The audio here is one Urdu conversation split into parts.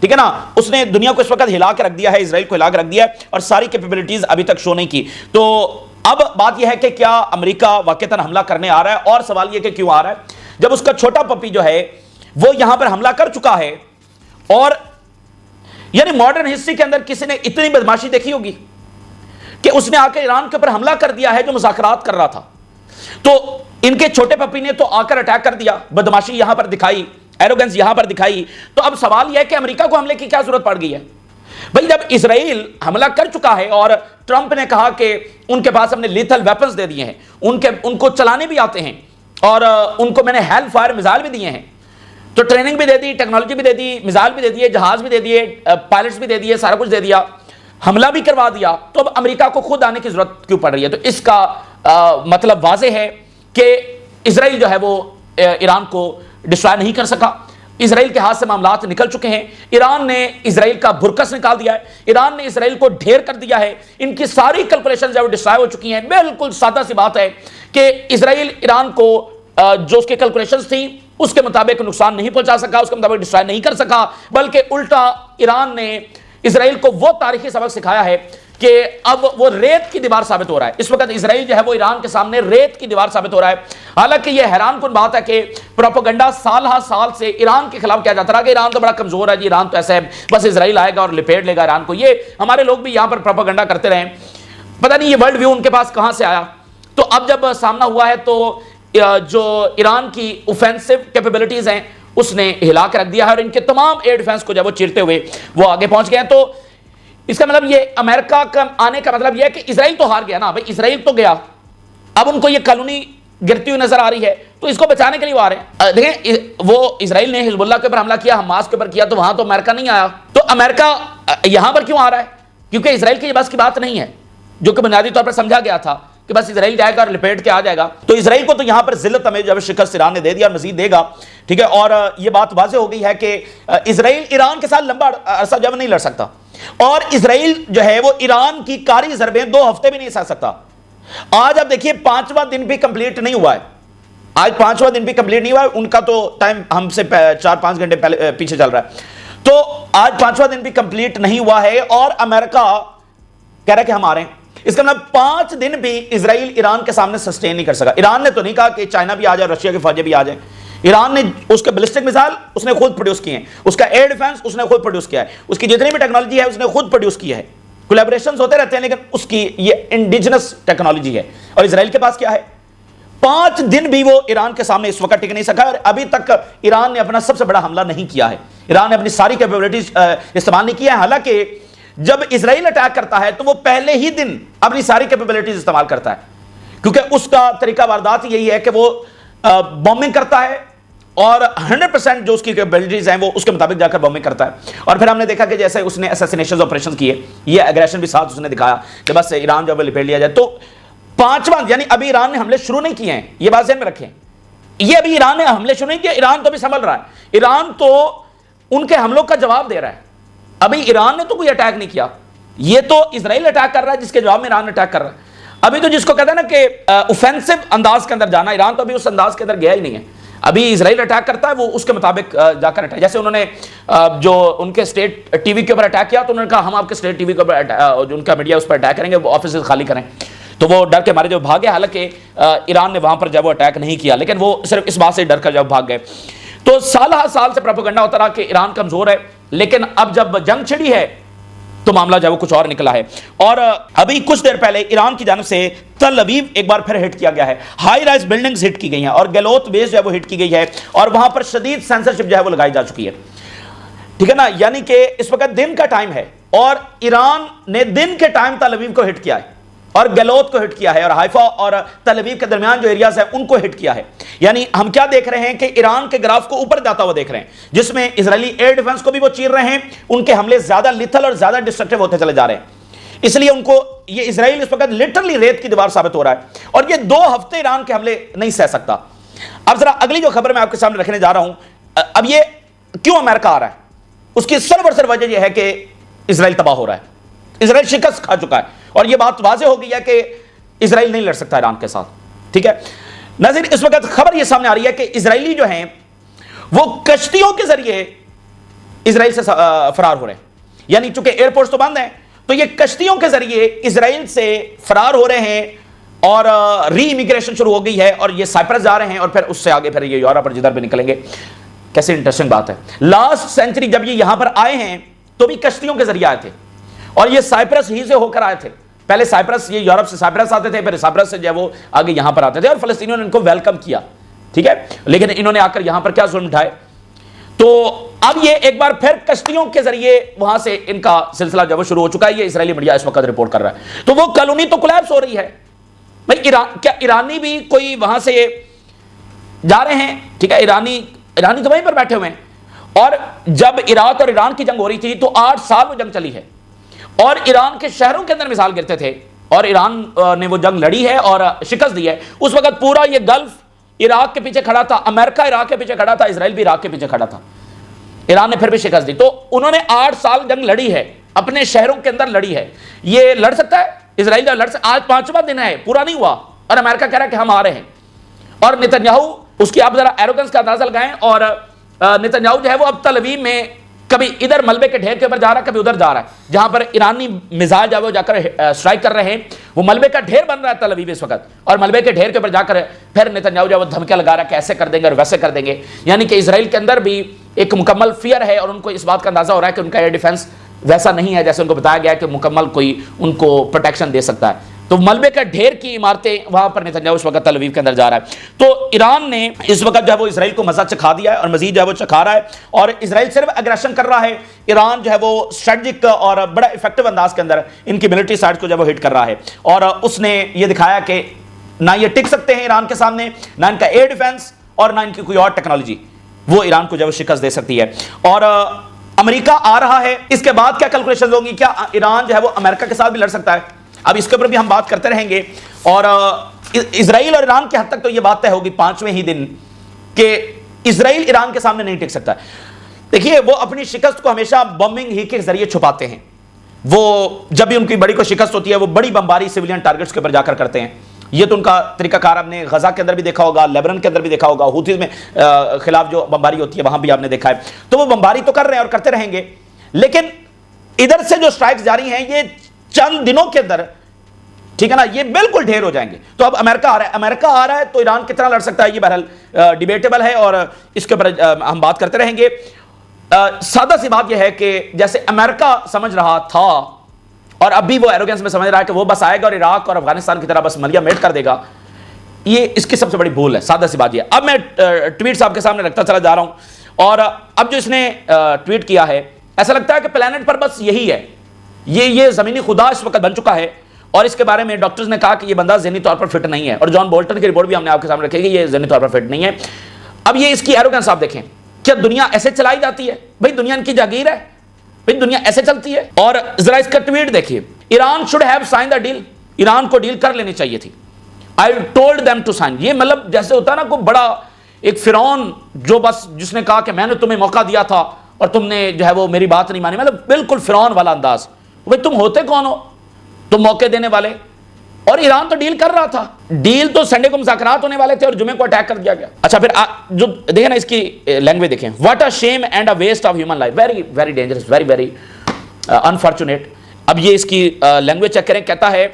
ٹھیک ہے نا, اس نے دنیا کو اس وقت ہلا کے رکھ دیا ہے, اسرائیل کو ہلا کے رکھ دیا ہے, اور ساری کیپیبلٹیز ابھی تک شو نہیں کی. تو اب بات یہ ہے کہ کیا امریکہ واقعتاً حملہ کرنے آ رہا ہے, اور سوال یہ کہ کیوں آ رہا ہے, جب اس کا چھوٹا پپی جو ہے وہ یہاں پر حملہ کر چکا ہے. اور یعنی ماڈرن ہسٹری کے اندر کسی نے اتنی بدماشی دیکھی ہوگی کہ اس نے آ کے ایران کے اوپر حملہ کر دیا ہے جو مذاکرات کر رہا تھا. تو ان کے چھوٹے پپی نے تو آ کر اٹیک کر دیا, بدماشی یہاں پر دکھائی, ایروگنس یہاں پر دکھائی. تو اب سوال یہ ہے کہ امریکہ کو حملے کی کیا ضرورت پڑ گئی ہے بھائی, جب اسرائیل حملہ کر چکا ہے اور ٹرمپ نے کہا کہ ان کے پاس ہم نے لیتھل ویپنز دے دیے ہیں, ان کو چلانے بھی آتے ہیں, اور ان کو میں نے ہیل فائر میزائل بھی دیے ہیں. تو ٹریننگ بھی دے دی, ٹیکنالوجی بھی دے دی, میزائل بھی دے دیے, جہاز بھی دے دیے, پائلٹس بھی دے دیے, سارا کچھ دے دیا, حملہ بھی کروا دیا. تو اب امریکہ کو خود آنے کی ضرورت کیوں پڑ رہی ہے؟ تو اس کا مطلب واضح ہے کہ اسرائیل جو ہے وہ ایران کو ڈسٹرائے نہیں کر سکا. اسرائیل کے ہاتھ سے معاملات نکل چکے ہیں. ایران نے اسرائیل کا برکس نکال دیا ہے, ایران نے اسرائیل کو ڈھیر کر دیا ہے. ان کی ساری کیلکولیشن جو ڈسٹرائے ہو چکی ہیں. بالکل سادہ سی بات ہے کہ اسرائیل ایران کو جو اس کے کیلکولیشنز تھیں اس کے مطابق نقصان نہیں پہنچا سکا, اس کے مطابق ڈسٹرائے نہیں کر سکا, بلکہ الٹا ایران نے اسرائیل کو وہ تاریخی سبق سکھایا ہے کہ اب وہ ریت کی دیوار ثابت ہو رہا ہے. اس وقت اسرائیل جو ہے وہ ایران کے سامنے ریت کی دیوار ثابت ہو رہا ہے. حالانکہ یہ حیران کن بات ہے کہ پروپیگنڈا سال ہا سال سے ایران کے خلاف کیا جاتا رہا کہ ایران تو بڑا کمزور ہے جی, ایران تو ایسا ہے بس اسرائیل آئے گا اور لپیٹ لے گا ایران کو. یہ ہمارے لوگ بھی یہاں پر پروپیگنڈا کرتے رہے, پتہ نہیں یہ ورلڈ ویو ان کے پاس کہاں سے آیا. تو اب جب سامنا ہوا ہے تو جو ایران کی اوفینسو کیپیبلٹیز ہیں اس نے ہلا کے رکھ دیا ہے, اور ان کے تمام ایئر ڈیفنس کو جب وہ چیرتے ہوئے وہ آگے پہنچ گئے ہیں. تو اس کا مطلب یہ امریکہ کا آنے کا مطلب یہ ہے کہ اسرائیل تو ہار گیا نا بھائی, اسرائیل تو گیا, اب ان کو یہ کالونی گرتی ہوئی نظر آ رہی ہے, تو اس کو بچانے کے لیے وہ آ رہے ہیں. دیکھیں وہ اسرائیل نے حزب اللہ کے اوپر حملہ کیا, حماس کے اوپر کیا, تو وہاں تو امریکہ نہیں آیا. تو امریکہ یہاں پر کیوں آ رہا ہے؟ کیونکہ اسرائیل کی یہ بس کی بات نہیں ہے جو کہ بنیادی طور پر سمجھا گیا تھا کہ بس اسرائیل جائے گا اور لپیٹ کے آ جائے گا. تو اسرائیل کو تو یہاں پر ذلت ہمیں جب شکست ایران نے دے دیا اور مزید دے گا, ٹھیک ہے. اور یہ بات واضح ہو گئی ہے کہ اسرائیل ایران کے ساتھ لمبا عرصہ جب نہیں لڑ سکتا, اور اسرائیل جو ہے وہ ایران کی کاری ضربیں 2 ہفتے بھی نہیں سہ سکتا. آج اب دیکھیے 5واں دن بھی کمپلیٹ نہیں ہوا ہے, آج 5واں دن بھی کمپلیٹ نہیں ہوا ہے. ان کا تو ٹائم ہم سے 4-5 گھنٹے پہلے پیچھے چل رہا ہے. تو آج 5واں دن بھی کمپلیٹ نہیں ہوا ہے, اور امریکہ کہہ رہا ہے کہ ہم آ رہے ہیں. اس کا مطلب 5 دن بھی اسرائیل ایران کے سامنے سسٹین نہیں کر سکا. ایران نے تو نہیں کہا کہ چائنا بھی آ جائے, رشیا کے فوجیں بھی آ جائیں. ایران نے اس کے بیلسٹک میزائل اس نے خود پروڈیوس کیے ہیں, اس کا ایئر ڈیفنس اس نے خود پروڈیوس کیا ہے, اس کی جتنی بھی ٹیکنالوجی ہے اس نے خود پروڈیوس کی ہے. کولیبریشنز ہوتے رہتے ہیں لیکن اس کی یہ انڈیجنس ٹیکنالوجی ہے. اور اسرائیل کے پاس کیا ہے؟ 5 دن بھی وہ ایران کے سامنے اس وقت ٹک نہیں سکا, اور ابھی تک ایران نے اپنا سب سے بڑا حملہ نہیں کیا ہے. ایران نے اپنی ساری کیپیبلٹیز استعمال نہیں کیا ہے. حالانکہ جب اسرائیل اٹیک کرتا ہے تو وہ پہلے ہی دن اپنی ساری کیپیبلٹیز استعمال کرتا ہے, کیونکہ اس کا طریقہ واردات یہی ہے کہ وہ بومبنگ کرتا ہے, اور 100% جو اس کی کیپیبلٹیز ہیں وہ اس کے مطابق جا کر بومبنگ کرتا ہے. اور پھر ہم نے دیکھا کہ جیسے اس نے اسیسینیشن آپریشن کیے, یہ ایگریشن بھی ساتھ اس نے دکھایا کہ بس ایران جب لپیٹ لیا جائے. تو 5واں یعنی ابھی ایران نے حملے شروع نہیں کیے ہیں, یہ بات ذہن میں رکھیں. یہ ابھی ایران نے حملے شروع نہیں کیے, ایران تو ابھی سنبھل رہا ہے. ایران تو ان کے حملوں کا جواب دے رہا ہے. ابھی ایران نے تو کوئی اٹیک نہیں کیا, یہ تو اسرائیل اٹیک کر رہا ہے جس کے جواب میں ایران اٹیک کر رہا ہے. ابھی تو جس کو کہتے ہیں نا کہ اوفینسو انداز کے اندر جانا, ایران تو ابھی اس انداز کے اندر گیا ہی نہیں ہے. ابھی اسرائیل اٹیک کرتا ہے وہ اس کے مطابق جا کر اٹیک, جیسے انہوں نے جو ان کے اسٹیٹ ٹی وی کے اوپر اٹیک کیا تو انہوں نے کہا ہم آپ کے اسٹیٹ ٹی وی کے اوپر جو ان کا میڈیا اس پر اٹیک کریں گے, وہ آفیسز خالی کریں. تو وہ ڈر کے مارے جو بھاگے, حالانکہ ایران نے وہاں پر جب وہ اٹیک نہیں کیا, لیکن وہ صرف اس بات سے ڈر کر جب بھاگ گئے. تو سال ہر سال سے پروپیگنڈا ہوتا رہا کہ ایران کمزور ہے, لیکن اب جب جنگ چھڑی ہے تو معاملہ جو ہے وہ کچھ اور نکلا ہے. اور ابھی کچھ دیر پہلے ایران کی جانب سے تل ابیب ایک بار پھر ہٹ کیا گیا ہے, ہائی رائز بلڈنگز ہٹ کی گئی ہیں, اور گیلوت بیس جو ہے وہ ہٹ کی گئی ہے, اور وہاں پر شدید سینسرشپ جو ہے وہ لگائی جا چکی ہے. ٹھیک ہے نا, یعنی کہ اس وقت دن کا ٹائم ہے اور ایران نے دن کے ٹائم تل ابیب کو ہٹ کیا ہے, اور گیلوت کو ہٹ کیا ہے, اور حیفا اور تل ابیب کے درمیان جو ایریاز ہیں ان کو ہٹ کیا ہے. یعنی ہم کیا دیکھ رہے ہیں کہ ایران کے گراف کو اوپر جاتا ہوا دیکھ رہے ہیں, جس میں اسرائیلی ایئر ڈیفنس کو بھی وہ چیر رہے ہیں, ان کے حملے زیادہ لیتھل اور زیادہ ڈسٹرکٹیو ہوتے چلے جا رہے ہیں. اس لیے ان کو یہ اسرائیل اس وقت لٹرلی ریت کی دیوار ثابت ہو رہا ہے, اور یہ 2 ہفتے ایران کے حملے نہیں سہ سکتا. اب ذرا اگلی جو خبر میں آپ کے سامنے رکھنے جا رہا ہوں, اب یہ کیوں امریکہ آ رہا ہے, اس کی سر وجہ یہ ہے کہ اسرائیل تباہ ہو رہا ہے, اسرائیل شکست کھا چکا ہے, اور یہ بات واضح ہو گئی ہے کہ اسرائیل نہیں لڑ سکتا ایران کے ساتھ. ٹھیک ہے ناظرین, اس وقت خبر یہ سامنے آ رہی ہے کہ اسرائیلی جو ہیں وہ کشتیوں کے ذریعے اسرائیل سے فرار ہو رہے ہیں. یعنی چونکہ ایئرپورٹس تو بند ہیں تو یہ کشتیوں کے ذریعے اسرائیل سے فرار ہو رہے ہیں اور ری امیگریشن شروع ہو گئی ہے اور یہ سائپرس جا رہے ہیں اور پھر اس سے آگے پھر یہ یورپ اور جدھر بھی نکلیں گے. کیسے انٹرسٹنگ بات ہے. لاسٹ سینچری جب یہ یہاں پر آئے ہیں تو بھی کشتیوں کے ذریعے آئے تھے اور یہ سائپرس ہی سے ہو کر آئے تھے. پہلے سائپرس، یہ یورپ سے سائپرس آتے تھے، پھر سائپرس سے جو ہے وہ آگے یہاں پر آتے تھے اور فلسطینیوں نے ان کو ویلکم کیا. ٹھیک ہے، لیکن انہوں نے آ کر یہاں پر کیا ظلم اٹھائے. تو اب یہ ایک بار پھر کشتیوں کے ذریعے وہاں سے ان کا سلسلہ جو شروع ہو چکا ہے. یہ اسرائیلی میڈیا اس وقت رپورٹ کر رہا ہے. تو وہ کالونی تو کولیپس ہو رہی ہے بھائی. کیا ایرانی بھی کوئی وہاں سے جا رہے ہیں؟ ٹھیک ہے، ایرانی تو وہیں پر بیٹھے ہوئے ہیں. اور جب عراق اور ایران کی جنگ ہو رہی تھی تو 8 سال وہ جنگ چلی ہے اور ایران کے شہروں کے اندر مثال گرتے تھے اور ایران نے وہ جنگ لڑی ہے اور شکست دی ہے. اس وقت پورا یہ گلف عراق کے پیچھے کھڑا تھا، امریکہ عراق کے پیچھے کھڑا تھا، اسرائیل بھی عراق کے پیچھے کھڑا تھا. ایران نے پھر بھی شکست دی. تو انہوں نے 8 سال جنگ لڑی ہے، اپنے شہروں کے اندر لڑی ہے. یہ لڑ سکتا ہے اسرائیل؟ لڑ سکتا. آج 5واں دن ہے، پورا نہیں ہوا اور امریکہ کہہ رہا ہے کہ ہم آ رہے ہیں. اور نتنیاہو، اس کی آپ ذرا ایروگنس کا اندازہ لگائیں. اور نتنیاہو جو ہے وہ اب تل ابیب میں کبھی ادھر ملبے کے ڈھیر کے اوپر جا رہا ہے، کبھی ادھر جا رہا ہے. جہاں پر ایرانی میزائل جو ہے وہ جا کر اسٹرائک کر رہے ہیں، وہ ملبے کا ڈھیر بن رہا ہے تل ابیب اس وقت. اور ملبے کے ڈھیر کے اوپر جا کر پھر نتنیاہو جو ہے وہ دھمکیاں لگا رہا ہے کہ ایسے کر دیں گے اور ویسے کر دیں گے. یعنی کہ اسرائیل کے اندر بھی ایک مکمل فیئر ہے اور ان کو اس بات کا اندازہ ہو رہا ہے کہ ان کا ایئر ڈیفنس ویسا نہیں ہے جیسے ان کو بتایا گیا ہے کہ مکمل کوئی ان کو پروٹیکشن دے سکتا ہے. تو ملبے کا ڈھیر کی عمارتیں وہاں پر نتنیاہو اس وقت تل ابیب کے اندر جا رہا ہے. تو ایران نے اس وقت جو ہے وہ اسرائیل کو مزہ چکھا دیا ہے اور مزید جو ہے وہ چکھا رہا ہے. اور اسرائیل صرف اگریشن کر رہا ہے، ایران جو ہے وہ اسٹریٹجک اور بڑا افیکٹو انداز کے اندر ان کی ملٹری سائٹ کو جو ہے وہ ہٹ کر رہا ہے. اور اس نے یہ دکھایا کہ نہ یہ ٹک سکتے ہیں ایران کے سامنے، نہ ان کا ایئر ڈیفنس اور نہ ان کی کوئی اور ٹیکنالوجی وہ ایران کو جو ہے وہ شکست دے سکتی ہے. اور امریکہ آ رہا ہے. اس کے بعد کیا کیلکولیشنز ہوں گی؟ کیا ایران جو ہے وہ امریکہ کے ساتھ بھی لڑ سکتا ہے؟ اب اس کے اوپر بھی ہم بات کرتے رہیں گے. اور اسرائیل اور ایران کی حد تک تو یہ بات طے ہوگی 5ویں ہی دن کہ اسرائیل ایران کے سامنے نہیں ٹک سکتا. دیکھیے، وہ اپنی شکست کو ہمیشہ بمبنگ ہی کے ذریعے چھپاتے ہیں. وہ جب بھی ان کی بڑی کوئی شکست ہوتی ہے وہ بڑی بمباری سویلین ٹارگٹس کے اوپر جا کر کرتے ہیں. یہ تو ان کا طریقہ کار آپ نے غزہ کے اندر بھی دیکھا ہوگا، لیبنان کے اندر بھی دیکھا ہوگا، ہوتھیز میں خلاف جو بمباری ہوتی ہے وہاں بھی آپ نے دیکھا ہے. تو وہ بمباری تو کر رہے ہیں اور کرتے رہیں گے، لیکن ادھر سے جو سٹرائکس جاری ہیں یہ چند دنوں کے اندر، ٹھیک ہے نا، یہ بالکل ڈھیر ہو جائیں گے. تو اب امریکہ آ رہا ہے تو ایران کتنا لڑ سکتا ہے یہ بہرحال ڈیبیٹیبل ہے اور اس کے اوپر ہم بات کرتے رہیں گے. سادہ سی بات یہ ہے کہ جیسے امریکہ سمجھ رہا تھا اور اب بھی وہ ایروگنس میں سمجھ رہا ہے کہ وہ بس آئے گا اور عراق اور افغانستان کی طرح بس ملیا میٹ کر دے گا، یہ اس کی سب سے بڑی بھول ہے. سادہ سی بات یہ. اب میں ٹویٹ صاحب کے سامنے رکھتا چلا جا رہا ہوں اور اب جو اس نے ٹویٹ کیا ہے ایسا لگتا ہے کہ پلانٹ پر بس یہی ہے، یہ زمینی خدا اس وقت بن چکا ہے. اور اس کے بارے میں ڈاکٹرز نے کہا کہ یہ بندہ ذہنی طور پر فٹ نہیں ہے اور جان بولٹن کی رپورٹ بھی ہم نے آپ کے سامنے رکھی کہ یہ ذہنی طور پر فٹ نہیں ہے. اب یہ اس کی ایروگنس آپ دیکھیں، کیا دنیا ایسے چلائی جاتی ہے؟ بھئی دنیا ان کی جاگیر ہے، بھئی دنیا ایسے چلتی ہے. اور ذرا اس کا ٹویٹ دیکھیے، Iran should have signed the deal. Iran کو ڈیل کر لینی چاہیے تھی. I told them to sign. یہ مطلب جیسے ہوتا ہے نا کوئی بڑا ایک فرعون جو بس جس نے کہا کہ میں نے تمہیں موقع دیا تھا اور تم نے جو ہے وہ میری بات نہیں مانی، مطلب بالکل فرعون والا انداز. بھئی تم ہوتے کون ہو؟ تم موقع دینے والے. اور ایران تو ڈیل کر رہا تھا، ڈیل تو سنڈے کو مذاکرات ہونے والے تھے اور جمعے کو اٹیک کر دیا گیا. اچھا پھر جو دیکھیں نا اس کی لینگویج دیکھیں، what a shame and a waste of human life, very very dangerous, very very unfortunate. اب یہ اس کی لینگویج چیک کریں، کہتا ہے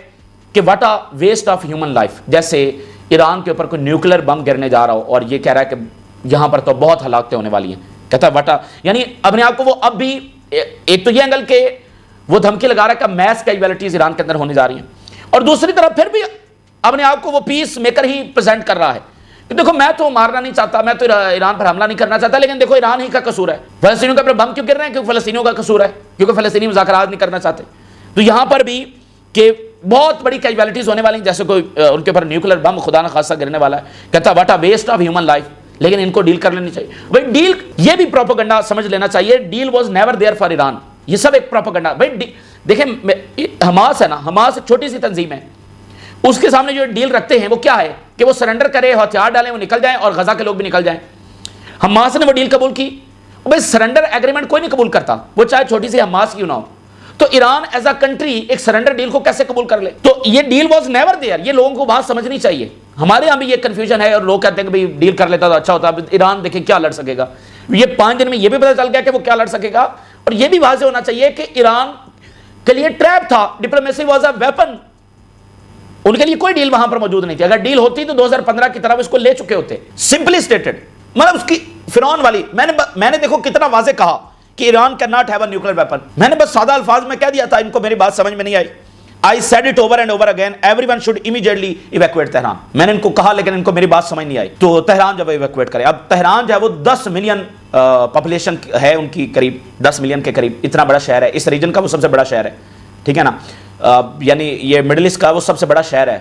کہ what a waste of human life, جیسے ایران کے اوپر کوئی نیوکلیر بم گرنے جا رہا ہو اور یہ کہہ رہا ہے کہ یہاں پر تو بہت ہلاکتیں ہونے والی ہیں. کہتا ہے واٹ اے، یعنی اپنے آپ کو وہ اب بھی ایک تو یہ اینگل کہ وہ دھمکی لگا رہا ہے کہ میس کیجویلٹیز ایران کے اندر ہونے جا رہی ہیں، اور دوسری طرف پھر بھی اپنے آپ کو وہ پیس میکر ہی پریزنٹ کر رہا ہے کہ دیکھو میں تو مارنا نہیں چاہتا، میں تو ایران پر حملہ نہیں کرنا چاہتا، لیکن دیکھو ایران ہی کا قصور ہے. فلسطینیوں کے اوپر بم کیوں گر رہے ہیں؟ کیونکہ فلسطینیوں کا قصور ہے، کیونکہ فلسطینی مذاکرات نہیں کرنا چاہتے. تو یہاں پر بھی کہ بہت بڑی کیجویلٹیز ہونے والی ہیں، جیسے کوئی ان کے اوپر نیوکلیر بم خدا نہ خاصہ گرنے والا ہے. کہتا what a waste of human life, لیکن ان کو ڈیل کر لینی چاہیے. بھائی ڈیل، یہ بھی پروپیگنڈا سمجھ لینا چاہیے، deal was never there for Iran. یہ سب ایک پروپیگنڈا. بھائی دیکھیں حماس ہے نا، حماس ایک چھوٹی سی تنظیم ہے، اس کے سامنے جو ڈیل رکھتے ہیں وہ کیا ہے کہ وہ سرنڈر کرے، ہتھیار ڈالیں، وہ نکل جائیں اور غزہ کے لوگ بھی نکل جائیں. حماس نے وہ ڈیل قبول کی. بھائی سرنڈر ایگریمنٹ کوئی نہیں قبول کرتا، وہ چاہے چھوٹی سی حماس کیوں نہ ہو. تو ایران ایز اے کنٹری ایک سرنڈر ڈیل کو کیسے قبول کر لے؟ تو یہ ڈیل واز نیور دیئر. یہ لوگوں کو بات سمجھنی چاہیے. ہمارے یہاں بھی یہ کنفیوژن ہے اور لوگ کہتے ہیں کہ بھائی ڈیل کر لیتا تو اچھا ہوتا. ایران دیکھیں کیا لڑ سکے گا. یہ 5 دن میں یہ بھی پتہ چل گیا کہ وہ کیا لڑ سکے گا، اور یہ بھی واضح ہونا چاہیے کہ ایران کے لیے ٹریپ تھا، ڈپلومیسی واز اے ویپن، ان کے لیے کوئی ڈیل وہاں پر موجود نہیں تھی، اگر ڈیل ہوتی تو 2015 کی طرف اس کو لے چکے ہوتے، سمپلی سٹیٹڈ، مطلب اس کی فرعون والی، میں نے دیکھو کتنا واضح کہا کہ Iran can not have a nuclear weapon, میں نے بس سادہ الفاظ میں کہہ دیا تھا، ان کو میری بات سمجھ میں نہیں آئی. I said it over and over again, everyone should immediately evacuate Tehran. میں نے ان کو کہا لیکن ان کو میری بات سمجھ نہیں آئی. تو تہران جب ایویکویٹ کرے، اب تہران جو ہے وہ 10 ملین پاپولیشن ہے ان کی، قریب 10 ملین کے قریب، اتنا بڑا شہر ہے، اس ریجن کا وہ سب سے بڑا شہر ہے، ٹھیک ہے نا، یعنی یہ مڈل ایسٹ کا وہ سب سے بڑا شہر ہے،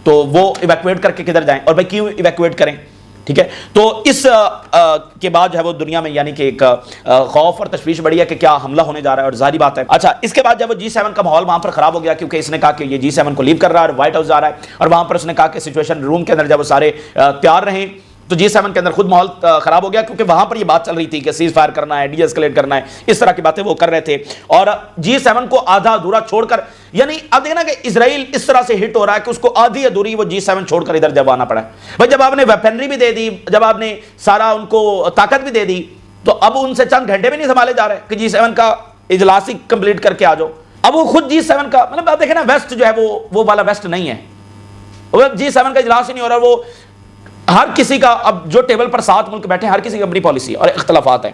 تو وہ ایویکویٹ کر کے کدھر جائیں، اور بھائی کیوں ایویکویٹ کریں، ٹھیک ہے. تو اس کے بعد جو ہے وہ دنیا میں یعنی کہ ایک خوف اور تشویش بڑھی ہے کہ کیا حملہ ہونے جا رہا ہے، اور ظاہری بات ہے. اچھا، اس کے بعد جب وہ G7 کا ماحول وہاں پر خراب ہو گیا، کیونکہ اس نے کہا کہ یہ G7 کو لیو کر رہا ہے اور وائٹ ہاؤس جا رہا ہے، اور وہاں پر اس نے کہا کہ سچویشن روم کے اندر جب وہ سارے تیار رہیں، تو G7 کے اندر خود ماحول خراب ہو گیا، کیونکہ وہاں پر یہ بات چل رہی تھی کہ سیز فائر کرنا ہے، ڈی ایسکیلیٹ کرنا ہے، اس طرح کی باتیں وہ کر رہے تھے، اور G7 کو آدھا ادھورا چھوڑ کر، یعنی اب دیکھنا کہ اسرائیل اس طرح سے ہٹ ہو رہا ہے کہ اس کو آدھی ادھوری وہ G7 چھوڑ کر ادھر جب آنا پڑا ہے. بھائی جب آپ نے ویپنری بھی دے دی، جب آپ نے سارا ان کو طاقت بھی دے دی، تو اب ان سے چند گھنٹے بھی نہیں سنبھالے جا رہے کہ G7 کا اجلاس ہی کمپلیٹ کر کے آ جاؤ. اب وہ خود G7 کا مطلب آپ دیکھیں نا، ویسٹ جو ہے وہ والا ویسٹ نہیں ہے، وہ G7 کا اجلاس ہی نہیں ہو رہا. وہ ہر کسی کا، اب جو ٹیبل پر 7 ملک بیٹھے ہیں، ہر کسی کی اپنی پالیسی اور اختلافات ہیں،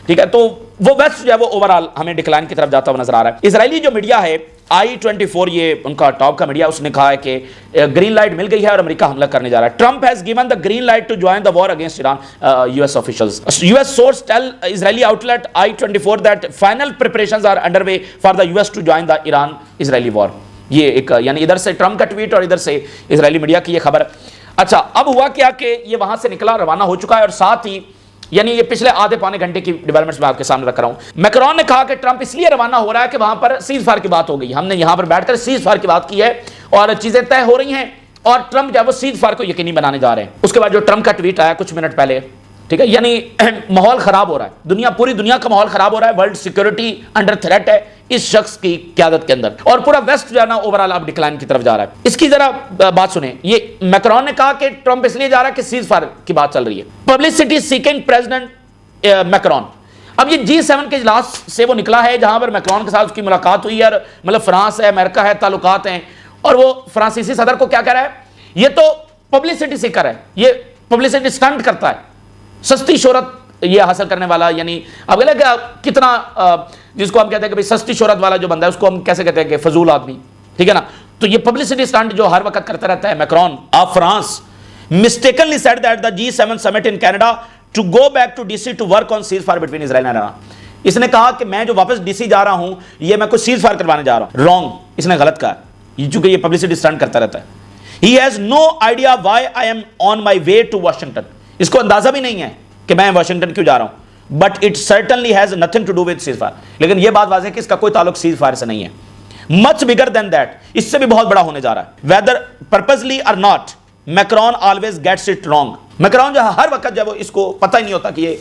ٹھیک ہے. تو وہ ویسٹ جو ہے وہ اوورال ہمیں ڈکلائن کی طرف جاتا ہوا نظر آ رہا ہے. اسرائیلی جو میڈیا ہے I-24، یہ ان کا ٹاپ کا میڈیا، اس نے کہا ہے کہ گرین لائٹ مل گئی ہے اور امریکہ حملہ کرنے جا رہا ہے. Trump has given the green light to join the war against Iran. US officials, US source tell Israeli outlet I-24 that final preparations are underway for the US to join the Iran-Israeli war. یہ ایک یعنی ادھر سے ٹرمپ کا ٹویٹ اور ادھر سے اسرائیلی میڈیا کی یہ خبر. اچھا، اب ہوا کیا کہ یہ وہاں سے نکلا، روانہ ہو چکا ہے، اور ساتھ ہی یعنی یہ پچھلے آدھے پونے گھنٹے کی ڈیولپمنٹس میں آپ کے سامنے رکھ رہا ہوں. میکرون نے کہا کہ ٹرمپ اس لیے روانہ ہو رہا ہے کہ وہاں پر سیز فائر کی بات ہو گئی، ہم نے یہاں پر بیٹھ کر سیز فائر کی بات کی ہے اور چیزیں طے ہو رہی ہیں، اور ٹرمپ جو ہے وہ سیز فائر کو یقینی بنانے جا رہے ہیں. اس کے بعد جو ٹرمپ کا ٹویٹ آیا کچھ منٹ پہلے، ٹھیک ہے، یعنی ماحول خراب ہو رہا ہے، پوری دنیا کا ماحول خراب ہو رہا ہے، ورلڈ سیکورٹی انڈر تھریٹ ہے اس شخص کی قیادت کے اندر، اور پورا ویسٹ جو ہے نا اوورال اب ڈکلائن کی طرف جا رہا ہے. اس کی ذرا بات سنیں. یہ میکرون نے کہا کہ ٹرمپ اس لیے جا رہا ہے کہ سیز فائر کی بات چل رہی ہے. Publicity seeking president Macron. اب یہ G7 کے اجلاس سے وہ نکلا ہے جہاں پر میکرون کے ساتھ اس کی ملاقات ہوئی ہے، اور مطلب فرانس ہے، امریکہ ہے، تعلقات ہیں، اور وہ فرانسیسی صدر کو کیا کہہ رہا ہے، یہ تو پبلسٹی سیکر ہے، یہ پبلسٹی سٹنٹ کرتا ہے، سستی شہرت یہ حاصل کرنے والا. یعنی اب کتنا جس کو ہم کہتے ہیں کہ سستی شہرت والا جو بندہ ہے اس کو ہم کیسے کہتے ہیں کہ فضول آدمی، ٹھیک ہے نا. تو یہ پبلسٹی سٹنٹ جو ہر وقت کرتا رہتا ہے Macron of France mistakenly said that the G7 summit in Canada to go back to DC to work on ceasefire between Israel and Iran. اس نے کہا کہ میں جو واپس DC جا رہا ہوں یہ میں کوئی سیز فائر کروانے جا رہا ہوں. رانگ، اس نے غلط کہا، چونکہ یہ پبلسٹی سٹنٹ کرتا رہتا ہے. He has no idea why I am on my way to Washington. اس کو اندازہ بھی نہیں ہے کہ میں واشنگٹن کیوں جا رہا ہوں. But it certainly has nothing to do with ceasefire. لیکن یہ بات واضح ہے کہ اس کا کوئی تعلق سیز فائر سے نہیں ہے. Much bigger than that. اس سے بھی بہت بڑا ہونے جا رہا ہے. Whether purposely or not, Macron always gets it wrong. Macron جو ہر وقت جب اس کو پتہ ہی نہیں ہوتا کہ یہ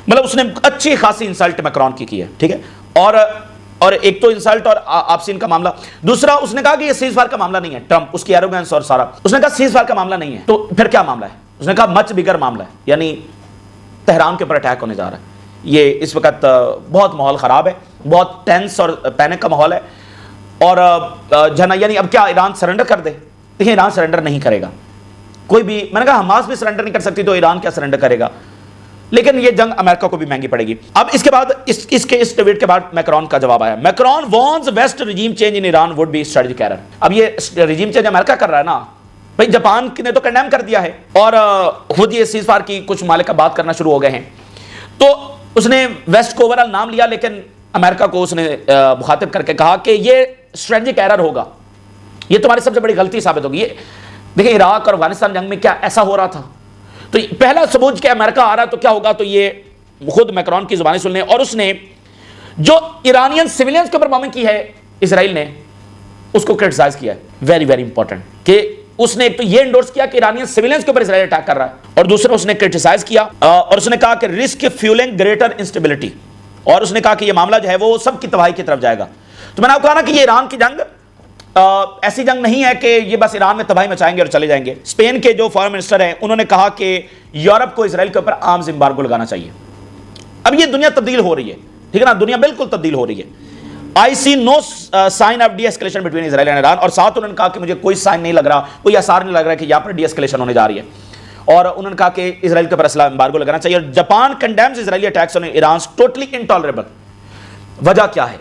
مطلب اس نے اچھی خاصی انسلٹ میکرون کی ہے، ٹھیک ہے. اور ایک تو انسلٹ اور آپسین کا معاملہ، دوسرا اس نے کہا کہ یہ سیز فائر کا معاملہ نہیں ہے. ٹرمپ اس کی ایروگنس اور سارا، اس نے کہا سیز فائر کا معاملہ نہیں ہے، تو پھر کیا معاملہ ہے؟ اس نے کہا مچ بگر معاملہ ہے، یعنی تہران کے اوپر اٹیک ہونے جا رہا ہے. یہ اس وقت بہت ماحول خراب ہے، بہت ٹینس اور پینک کا ماحول ہے. اور یعنی اب کیا ایران سرنڈر کر دے؟ دیکھیں ایران سرنڈر نہیں کرے گا کوئی بھی. میں نے کہا حماس بھی سرنڈر نہیں کر سکتی تو ایران کیا سرنڈر کرے گا؟ لیکن یہ جنگ امریکہ کو بھی مہنگی پڑے گی. اب اس کے بعد اس ٹویٹ کے بعد میکرون کا جواب آیا. Macron warns west regime change in Iran would be strategic error. اب یہ رجیم چینج امریکہ کر رہا ہے نا بھائی، جاپان نے تو کنڈیم کر دیا ہے اور خود یہ سیز فائر کی کچھ ممالک بات کرنا شروع ہو گئے ہیں. تو اس نے ویسٹ کو اوورال نام لیا، لیکن امریکہ کو اس نے مخاطب کر کے کہا کہ یہ اسٹریٹجک ایرر ہوگا، یہ تمہاری سب سے بڑی غلطی ثابت ہوگی. یہ دیکھیں عراق اور افغانستان جنگ میں کیا ایسا ہو رہا تھا، تو پہلا ثبوت کہ امریکہ آ رہا تو کیا ہوگا، تو یہ خود میکرون کی زبانیں سن لیں. اور اس نے جو ایرانین سویلینز کے اوپر بامبنگ کی ہے اسرائیل نے، اس کو کرٹیسائز کیا ہے. ویری ویری امپورٹنٹ کہ اس نے ایک تو یہ انڈورس کیا کہ ایرانین سویلینز کے اوپر اسرائیل اٹیک کر رہا ہے، اور دوسرا اس نے کرٹیسائز کیا اور اس نے کہا کہ رسک فیولنگ گریٹر انسٹیبلٹی، اور اس نے کہا کہ یہ معاملہ جو ہے وہ سب کی تباہی کی طرف جائے گا. تو میں نے آپ کو کہا نا کہ یہ ایران کی جنگ ایسی جنگ نہیں ہے کہ یہ بس ایران میں تباہی مچائیں گے اور چلے جائیں گے. اسپین کے جو فارن منسٹر ہیں انہوں نے کہا کہ یورپ کو اسرائیل کے اوپر آرمز امبارگو لگانا چاہیے. اب یہ دنیا تبدیل ہو رہی ہے، ٹھیک ہے نا، دنیا بالکل تبدیل ہو رہی ہے. I see no sign of de-escalation between Israel and Iran, اور ساتھ انہوں نے کہا کہ مجھے کوئی سائن نہیں لگ رہا، کوئی آثار نہیں لگ رہا کہ یہاں پر ڈی ایسکیلیشن ہونے جا رہی ہے. اور انہوں نے کہا کہ اسرائیل کے اوپر اسلحہ امبارگو لگانا چاہیے. اور جاپان کنڈیمز اسرائیلی اٹیکس آن ایران ٹوٹلی انٹالریبل. وجہ کیا ہے؟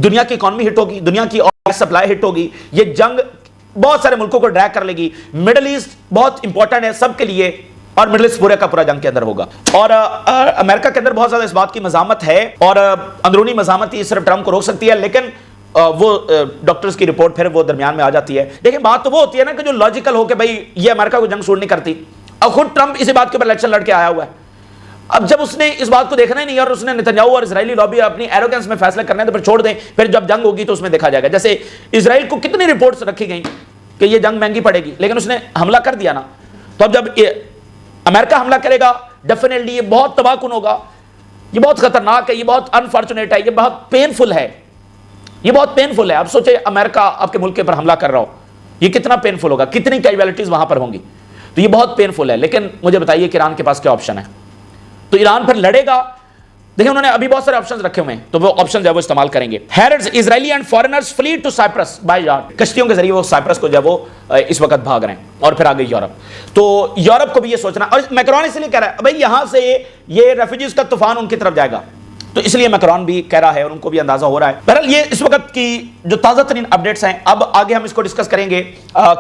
دنیا کی اکانومی ہٹ ہوگی، دنیا کی آئل سپلائی ہٹ ہوگی، یہ جنگ بہت سارے ملکوں کو ڈریگ کر لے گی. مڈل ایسٹ بہت امپورٹنٹ ہے سب کے لیے، اور مڈل ایسٹ پورے کا پورا جنگ کے اندر ہوگا. اور امریکہ کے اندر بہت زیادہ اس بات کی مزاحمت ہے، اور اندرونی مزاحمت ہی صرف ٹرمپ کو روک سکتی ہے، لیکن وہ ڈاکٹرز کی رپورٹ پھر وہ درمیان میں آ جاتی ہے. لیکن بات تو وہ ہوتی ہے نا کہ جو لاجیکل ہو کہ بھائی یہ امریکہ کو جنگ سوٹ نہیں کرتی. اب خود ٹرمپ اسی بات کے اوپر الیکشن لڑ کے آیا ہوا ہے. اب جب اس نے اس بات کو دیکھنا ہی نہیں اور اس نے نتنیاہو اور اسرائیلی لابی اپنی ایروگنس میں فیصلے کرنے تو پھر چھوڑ دیں، پھر جب جنگ ہوگی تو اس میں دیکھا جائے گا. جیسے اسرائیل کو کتنی رپورٹس رکھی گئیں کہ یہ جنگ مہنگی پڑے گی، لیکن اس نے حملہ کر دیا نا. تو اب جب امریکہ حملہ کرے گا ڈیفینیٹلی یہ بہت تباہ کن ہوگا، یہ بہت خطرناک ہے، یہ بہت انفارچونیٹ ہے، یہ بہت پینفل ہے، یہ بہت پینفل ہے. اب سوچے امریکہ آپ کے ملک کے اوپر حملہ کر رہا ہو، یہ کتنا پینفل ہوگا، کتنی کیجویلٹیز وہاں پر ہوں گی. تو یہ بہت پینفل ہے. لیکن مجھے بتائیے کہ ایران کے پاس کیا آپشن ہے؟ تو ایران پھر لڑے گا. دیکھیں انہوں نے ابھی بہت سارے آپشنز رکھے ہوئے ہیں، تو وہ آپشن جو ہے وہ استعمال کریں گے. Herds Israeli and foreigners flee to Cyprus by yard, کشتیوں کے ذریعے وہ سائپرس کو جو ہے وہ اس وقت بھاگ رہے ہیں، اور پھر آگے یورپ. تو یورپ کو بھی یہ سوچنا، اور میکرون اس لیے کہہ رہا ہے بھائی یہاں سے یہ ریفیوجیز کا طوفان ان کی طرف جائے گا، تو اس لیے میکرون بھی کہہ رہا ہے اور ان کو بھی اندازہ ہو رہا ہے. بہرحال یہ اس وقت کی جو تازہ ترین اپڈیٹس ہیں. اب آگے ہم اس کو ڈسکس کریں گے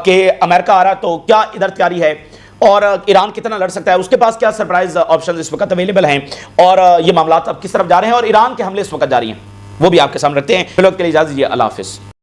کہ امریکہ آ رہا تو کیا ادھر تیاری ہے، اور ایران کتنا لڑ سکتا ہے، اس کے پاس کیا سرپرائز آپشنز اس وقت اویلیبل ہیں، اور یہ معاملات اب کس طرف جا رہے ہیں، اور ایران کے حملے اس وقت جاری ہیں، وہ بھی آپ کے سامنے رکھتے ہیں. فی الوقت کے لیے اجازت دیجیے، اللہ حافظ.